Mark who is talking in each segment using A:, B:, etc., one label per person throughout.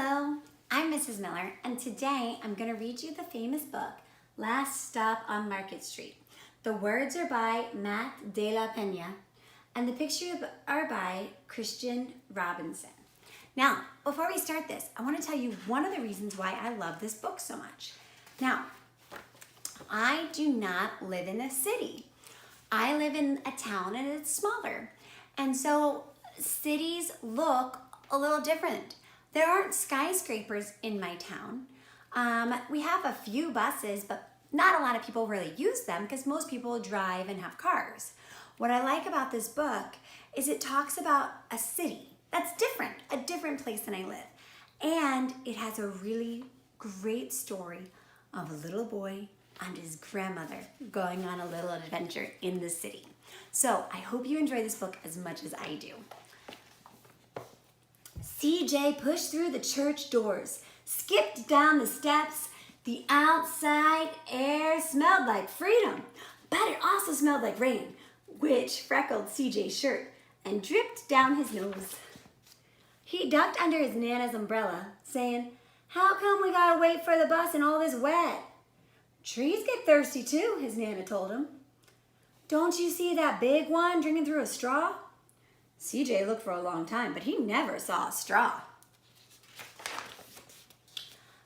A: Hello, I'm Mrs. Miller, and today I'm going to read you the famous book, Last Stop on Market Street. The words are by Matt de la Pena, and the pictures are by Christian Robinson. Now, before we start this, I want to tell you one of the reasons why I love this book so much. Now, I do not live in a city. I live in a town and it's smaller. And so cities look a little different. There aren't skyscrapers in my town. We have a few buses, but not a lot of people really use them because most people drive and have cars. What I like about this book is it talks about a city that's different, a different place than I live. And it has a really great story of a little boy and his grandmother going on a little adventure in the city. So I hope you enjoy this book as much as I do. CJ pushed through the church doors, skipped down the steps. The outside air smelled like freedom, but it also smelled like rain, which freckled CJ's shirt and dripped down his nose. He ducked under his Nana's umbrella, saying, "How come we gotta wait for the bus and all this wet?" "Trees get thirsty too," his Nana told him. "Don't you see that big one drinking through a straw?" CJ looked for a long time, but he never saw a straw.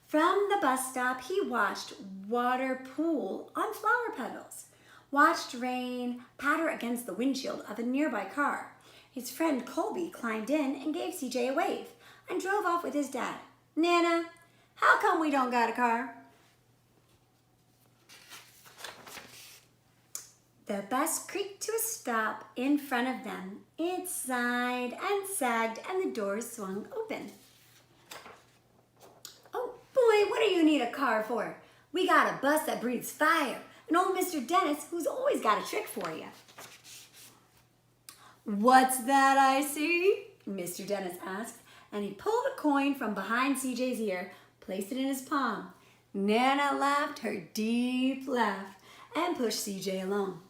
A: From the bus stop, he watched water pool on flower petals, watched rain patter against the windshield of a nearby car. His friend Colby climbed in and gave CJ a wave and drove off with his dad. "Nana, how come we don't got a car?" The bus creaked to a stop in front of them. It sighed and sagged and the doors swung open. "Oh boy, what do you need a car for? We got a bus that breathes fire and old Mr. Dennis who's always got a trick for you." "What's that I see?" Mr. Dennis asked, and he pulled a coin from behind CJ's ear, placed it in his palm. Nana laughed her deep laugh and pushed CJ along.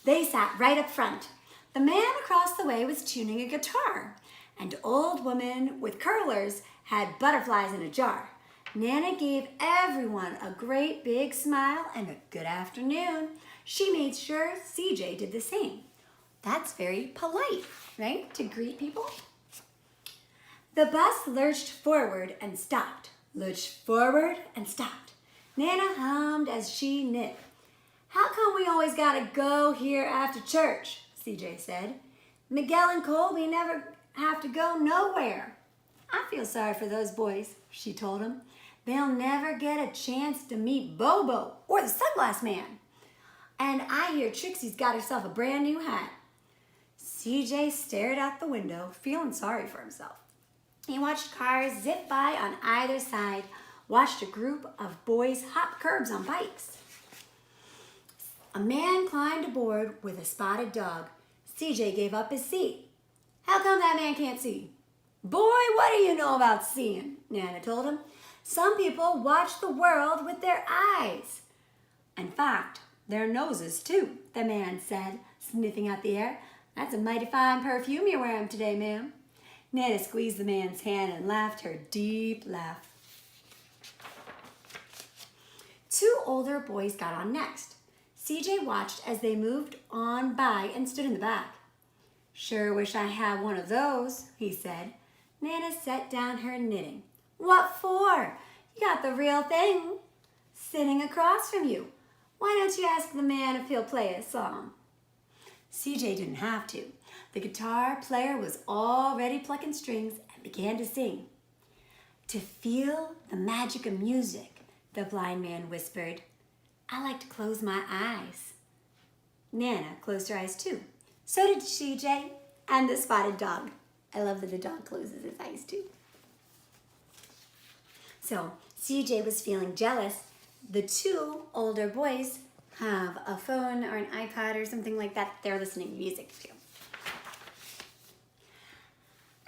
A: They sat right up front. The man across the way was tuning a guitar. An old woman with curlers had butterflies in a jar. Nana gave everyone a great big smile and a good afternoon. She made sure CJ did the same. That's very polite, right? To greet people. The bus lurched forward and stopped. Lurched forward and stopped. Nana hummed as she knit. "How come we always gotta go here after church?" CJ said. "Miguel and Colby never have to go nowhere." "I feel sorry for those boys," she told him. "They'll never get a chance to meet Bobo or the sunglass man. And I hear Trixie's got herself a brand new hat." CJ stared out the window, feeling sorry for himself. He watched cars zip by on either side, watched a group of boys hop curbs on bikes. A man climbed aboard with a spotted dog. CJ gave up his seat. "How come that man can't see?" "Boy, what do you know about seeing?" Nana told him. "Some people watch the world with their eyes." "In fact, their noses too," the man said, sniffing out the air. "That's a mighty fine perfume you're wearing today, ma'am." Nana squeezed the man's hand and laughed her deep laugh. Two older boys got on next. CJ watched as they moved on by and stood in the back. "Sure wish I had one of those," he said. Nana set down her knitting. "What for? You got the real thing sitting across from you. Why don't you ask the man if he'll play a song?" CJ didn't have to. The guitar player was already plucking strings and began to sing. "To feel the magic of music," the blind man whispered, "I like to close my eyes." Nana closed her eyes too. So did CJ and the spotted dog. I love that the dog closes his eyes too. So CJ was feeling jealous. The two older boys have a phone or an iPod or something like that they're listening to music to.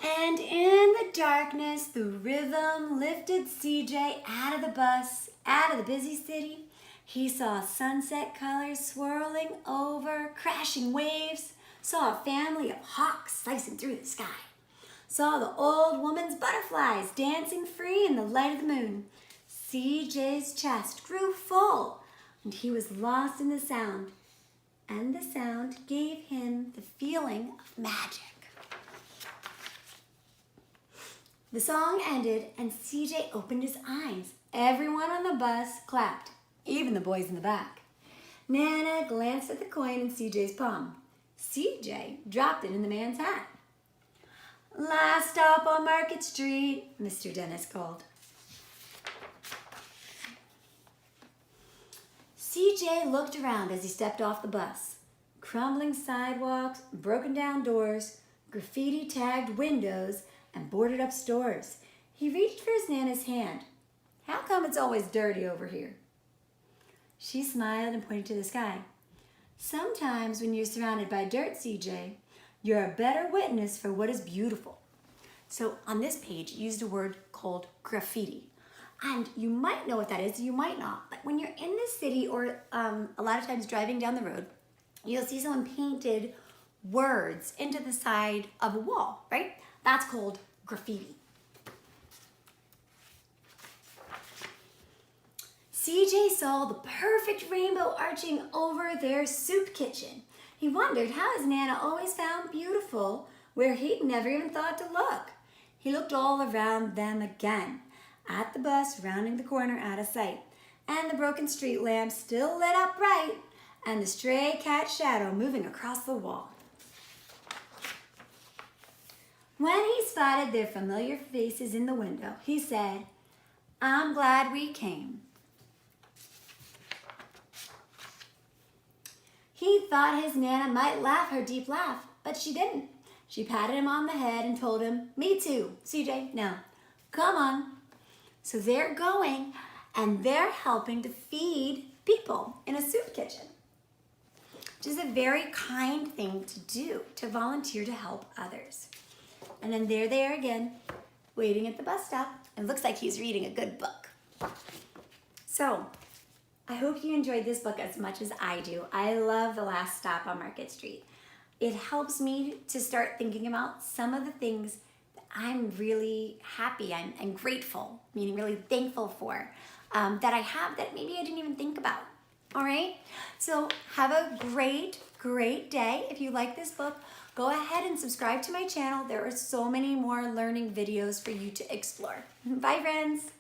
A: And in the darkness, the rhythm lifted CJ out of the bus, out of the busy city. He saw sunset colors swirling over, crashing waves, saw a family of hawks slicing through the sky. saw the old woman's butterflies dancing free in the light of the moon. CJ's chest grew full, and he was lost in the sound. And the sound gave him the feeling of magic. The song ended, and CJ opened his eyes. Everyone on the bus clapped, even the boys in the back. Nana glanced at the coin in CJ's palm. CJ dropped it in the man's hat. "Last stop on Market Street," Mr. Dennis called. CJ looked around as he stepped off the bus. Crumbling sidewalks, broken down doors, graffiti-tagged windows, and boarded up stores. He reached for his Nana's hand. "How come it's always dirty over here?" She smiled and pointed to the sky. "Sometimes when you're surrounded by dirt, CJ, you're a better witness for what is beautiful." So on this page, you used a word called graffiti. And you might know what that is, you might not. But when you're in the city or a lot of times driving down the road, you'll see someone painted words into the side of a wall, right? That's called graffiti. CJ saw the perfect rainbow arching over their soup kitchen. He wondered how his Nana always found beautiful where he'd never even thought to look. He looked all around them again, at the bus rounding the corner out of sight, and the broken street lamp still lit up bright, and the stray cat shadow moving across the wall. When he spotted their familiar faces in the window, he said, "I'm glad we came." He thought his Nana might laugh her deep laugh, but she didn't. She patted him on the head and told him, "Me too, CJ, now, come on." So they're going and they're helping to feed people in a soup kitchen, which is a very kind thing to do, to volunteer to help others. And then there they are again, waiting at the bus stop. It looks like he's reading a good book. So I hope you enjoyed this book as much as I do. I love The Last Stop on Market Street. It helps me to start thinking about some of the things that I'm really happy and grateful, meaning really thankful for, that I have that maybe I didn't even think about. All right? So have a great, great day. If you like this book, go ahead and subscribe to my channel. There are so many more learning videos for you to explore. Bye, friends.